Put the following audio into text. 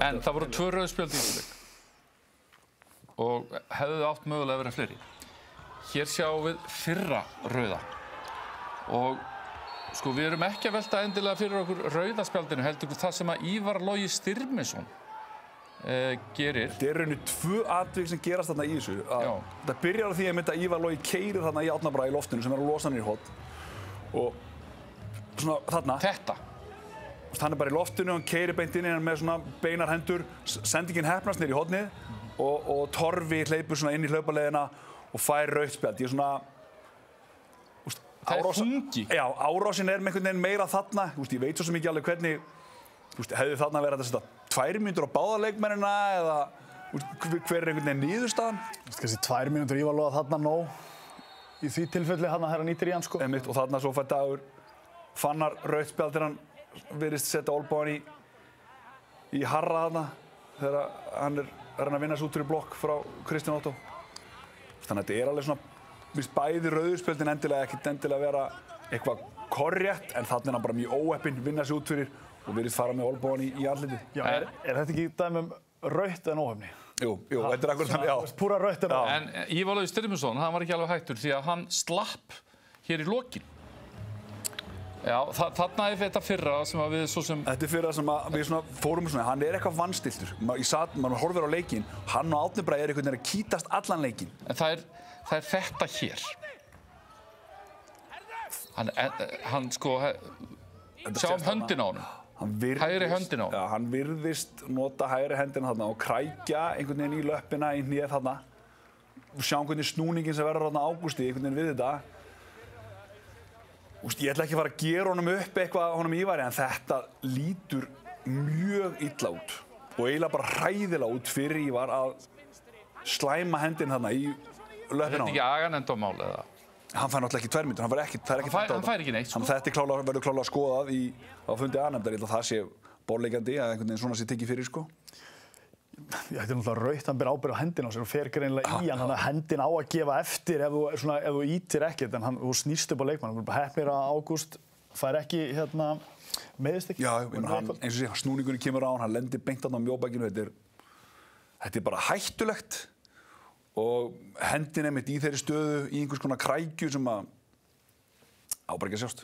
En það voru 2 rauð spjöld í þessu leik. Og hefðu átt mögulega að vera fleiri. Hér sjáum við fyrra rauða. Og sko, við erum ekki að velta endilega fyrir okkur rauðaspjaldinu, heldur okkur það sem að Ívar Logi Styrmisson gerir. Þetta er rauninni 2 atvik sem gerast þarna í þessu. Það byrjar á því að Ívar Logi keyrir þarna í Árna Braga í loftinu sem er að losa hann í horn. Og svona þarna. Þetta. Hann er bara í loftinu, hann keyrir beint inn í hann með svona beinar hendur, sendingin heppnast niður í hornið og Torfi hleypur svona inn í hlaupaleiðina og fær rautt spjald. Ég er svona... Það er þungi. Já, árásin er með einhvern veginn meira þarna. Ég veit svo sem ekki alveg hvernig hefði þarna verið að setja 2 mínútur á báða leikmennina eða hver er einhvern veginn niðurstaðan? Kannski 2 mínútur Ívar Loga þarna nóg í því tilfelli þarna þegar hann nýtir í hann sko. Einmitt, og þarna svo fær Dagur Fannar rautt spjald þegar hann virðist setja olnbogann í harra þarna þegar hann er að vinna sig út fyrir blokk frá Kristján Otto. Þannig að þetta er alveg svona bæði rauðspjöldin ekkert endilega vera eitthvað korrétt en þannig er hann bara mjög óheppinn, vinna sig út fyrir og virðist fara með olnbogann í andlitið. Já, er þetta ekki dæmi rautt en óheppni? Jú, þetta er akkurat þannig, já. Púra rautt en óheppni. En Ívar Logi Styrmisson, hann var ekki alveg hættur því að hann slapp hér í lokin. Já, þarna er þetta fyrra sem að við svo sem... Þetta er fyrra sem að við svona fórum svona, hann er eitthvað vannstiltur. Maður horfir á leikinn, hann og Árni Bragi einhvern veginn að kýtast allan leikinn. En það er þetta hér. Hann sko, sjáum höndin á honum. Hægri höndin á honum. Já, hann virðist nota hægri höndina þarna og krækja einhvern veginn í löppina í hnéð þarna. Sjáum hvernig snúningin sem verður þarna Ágústi einhvern veginn við þetta. Ég ætla ekki að fara að gera honum upp eitthvað honum Ívari, en þetta lítur mjög illa út og eiginlega bara hræðilega út fyrir Ívar að slæma hendin þarna í löppina á honum. Er þetta ekki aganendamál eða? Hann fær náttúrulega ekki 2 mínútur, það er ekki Hann fær ekki neitt, sko. Þetta verður klárlega skoðað á fundi A-nefndar, ég held að það sé borðleikjandi að einhvern veginn svona sé tekið fyrir, sko. Þetta er náttúrulega rautt, hann ber ábyrgð á hendina á sér og fer greinilega í hann, þannig að hendin á að gefa eftir ef þú ítir ekkert, en þú snýst upp á leikmann. Hann er bara heppnir að Ágúst fær ekki meiðist ekki. Já, eins og sé, snúningunni kemur á hann lendir beint á mjóbakinu, þetta er bara hættulegt og hendin einmitt í þeirri stöðu í einhvers konar krækju sem á bara ekki að sjást.